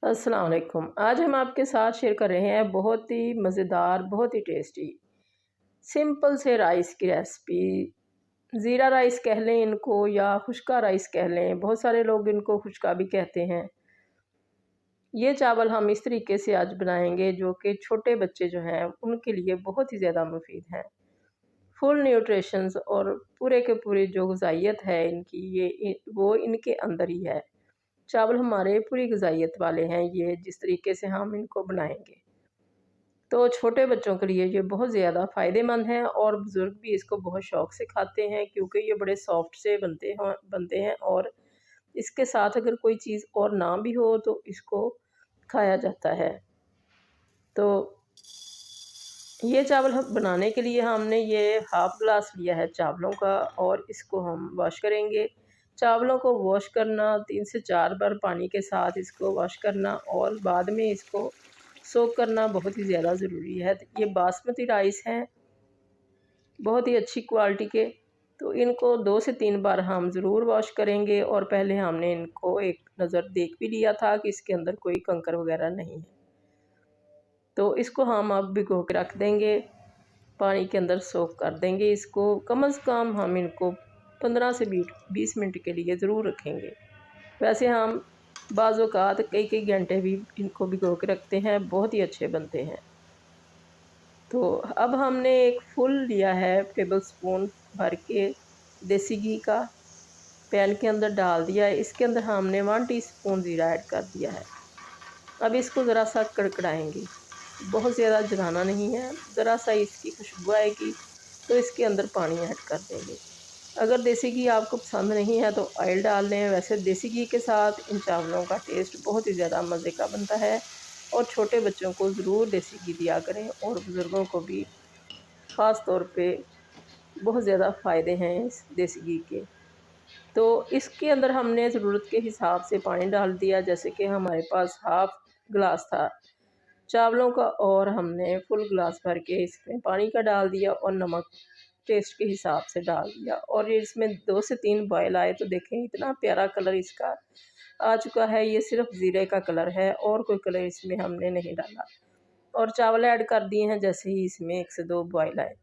अस्सलाम वालेकुम। आज हम आपके साथ शेयर कर रहे हैं बहुत ही मज़ेदार, बहुत ही टेस्टी सिंपल से राइस की रेसिपी। ज़ीरा राइस कह लें इनको या खुश्का राइस कह लें, बहुत सारे लोग इनको खुश्का भी कहते हैं। ये चावल हम इस तरीके से आज बनाएंगे जो कि छोटे बच्चे जो हैं उनके लिए बहुत ही ज़्यादा मुफीद हैं। फुल न्यूट्रिशंस और पूरे के पूरे जो ग़िज़ाइयत है इनकी वो इनके अंदर ही है। चावल हमारे पूरी ग़िज़ाइयत वाले हैं ये जिस तरीके से हम इनको बनाएंगे। तो छोटे बच्चों के लिए ये बहुत ज़्यादा फ़ायदेमंद हैं और बुज़ुर्ग भी इसको बहुत शौक़ से खाते हैं क्योंकि ये बड़े सॉफ्ट से बनते हैं और इसके साथ अगर कोई चीज़ और ना भी हो तो इसको खाया जाता है। तो ये चावल हम बनाने के लिए हमने ये हाफ़ ग्लास लिया है चावलों का और इसको हम वॉश करेंगे। चावलों को वॉश करना 3 से 4 बार पानी के साथ इसको वॉश करना और बाद में इसको सोक करना बहुत ही ज़्यादा ज़रूरी है। ये बासमती राइस हैं, बहुत ही अच्छी क्वालिटी के, तो इनको 2 से 3 बार हम ज़रूर वॉश करेंगे और पहले हमने इनको एक नज़र देख भी लिया था कि इसके अंदर कोई कंकर वगैरह नहीं है। तो इसको हम अब भिगो के रख देंगे, पानी के अंदर सोक कर देंगे इसको। कम से कम हम इनको 15 से 20 मिनट के लिए ज़रूर रखेंगे। वैसे हम बाज़ औक़ात कई घंटे भी इनको भिगो के रखते हैं, बहुत ही अच्छे बनते हैं। तो अब हमने एक फुल लिया है टेबल स्पून भर के देसी घी का, पैन के अंदर डाल दिया है। इसके अंदर हमने 1 टीस्पून ज़ीरा ऐड कर दिया है। अब इसको ज़रा सा कड़कड़ाएंगे, बहुत ज़्यादा जलाना नहीं है, ज़रा सा इसकी खुशबू आएगी तो इसके अंदर पानी ऐड कर देंगे। अगर देसी घी आपको पसंद नहीं है तो ऑयल डाल लें। वैसे देसी घी के साथ इन चावलों का टेस्ट बहुत ही ज़्यादा मज़े का बनता है और छोटे बच्चों को ज़रूर देसी घी दिया करें और बुज़ुर्गों को भी ख़ास तौर पे बहुत ज़्यादा फ़ायदे हैं इस देसी घी के। तो इसके अंदर हमने ज़रूरत के हिसाब से पानी डाल दिया, जैसे कि हमारे पास हाफ़ ग्लास था चावलों का और हमने फुल ग्लास भर के इसमें पानी का डाल दिया और नमक टेस्ट के हिसाब से डाल दिया और ये इसमें 2 से 3 बॉयल आए तो देखें इतना प्यारा कलर इसका आ चुका है। ये सिर्फ ज़ीरे का कलर है और कोई कलर इसमें हमने नहीं डाला और चावल ऐड कर दिए हैं। जैसे ही इसमें 1 से 2 बॉयल आए,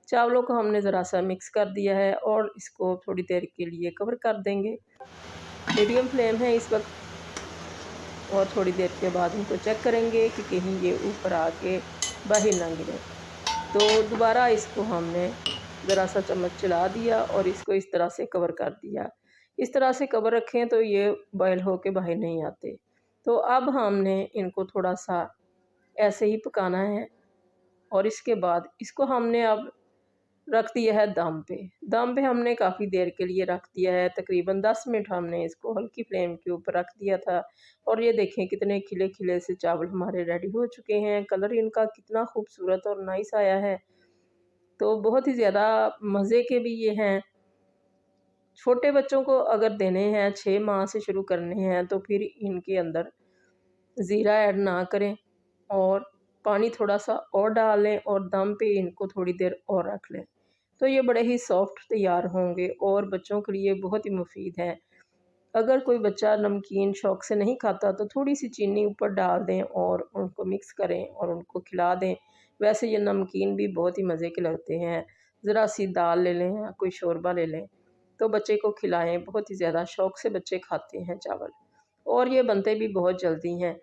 चावलों को हमने ज़रा सा मिक्स कर दिया है और इसको थोड़ी देर के लिए कवर कर देंगे। मीडियम फ्लेम है इस वक्त और थोड़ी देर के बाद इनको चेक करेंगे कि कहीं ये ऊपर आके बाहर ना गिरे। तो दोबारा इसको हमने ज़रा सा चम्मच चला दिया और इसको इस तरह से कवर कर दिया। इस तरह से कवर रखें तो ये बॉयल होके बाहर नहीं आते। तो अब हमने इनको थोड़ा सा ऐसे ही पकाना है और इसके बाद इसको हमने अब रख दिया है दम पे। दम पे हमने काफ़ी देर के लिए रख दिया है, तकरीबन 10 मिनट हमने इसको हल्की फ्लेम के ऊपर रख दिया था और ये देखें कितने खिले-खिले से चावल हमारे रेडी हो चुके हैं। कलर इनका कितना खूबसूरत और नाइस आया है, तो बहुत ही ज़्यादा मज़े के भी ये हैं। छोटे बच्चों को अगर देने हैं, 6 माह से शुरू करने हैं, तो फिर इनके अंदर ज़ीरा ऐड ना करें और पानी थोड़ा-सा और डाल लें और दम पे इनको थोड़ी देर और रख लें। तो ये बड़े ही सॉफ्ट तैयार होंगे और बच्चों के लिए बहुत ही मुफीद हैं। अगर कोई बच्चा नमकीन शौक़ से नहीं खाता तो थोड़ी-सी चीनी ऊपर डाल दें और उनको मिक्स करें और उनको खिला दें। वैसे ये नमकीन भी बहुत ही मज़े के लगते हैं। ज़रा-सी दाल ले लें या कोई शोरबा ले लें तो बच्चे को खिलाएँ, बहुत ही ज़्यादा शौक़ से बच्चे खाते हैं चावल और ये बनते भी बहुत जल्दी हैं।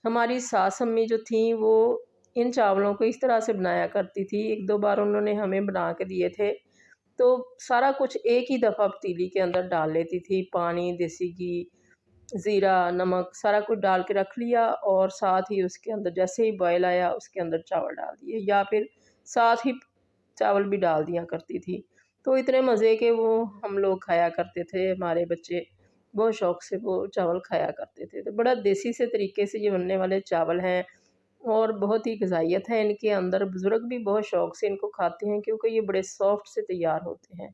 हमारी सास अम्मी जो थीं वो इन चावलों को इस तरह से बनाया करती थी। 1-2 बार उन्होंने हमें बना के दिए थे। तो सारा कुछ एक ही दफ़ा पतीली के अंदर डाल लेती थी, पानी, देसी घी, ज़ीरा, नमक सारा कुछ डाल के रख लिया और साथ ही उसके अंदर जैसे ही बॉयल आया उसके अंदर चावल डाल दिए या फिर साथ ही चावल भी डाल दिया करती थी। तो इतने मज़े के वो हम लोग खाया करते थे, हमारे बच्चे बहुत शौक़ से वो चावल खाया करते थे। तो बड़ा देसी से तरीके से ये बनने वाले चावल हैं और बहुत ही ग़िज़ाइयत है इनके अंदर। बुज़ुर्ग भी बहुत शौक़ से इनको खाते हैं क्योंकि ये बड़े सॉफ्ट से तैयार होते हैं।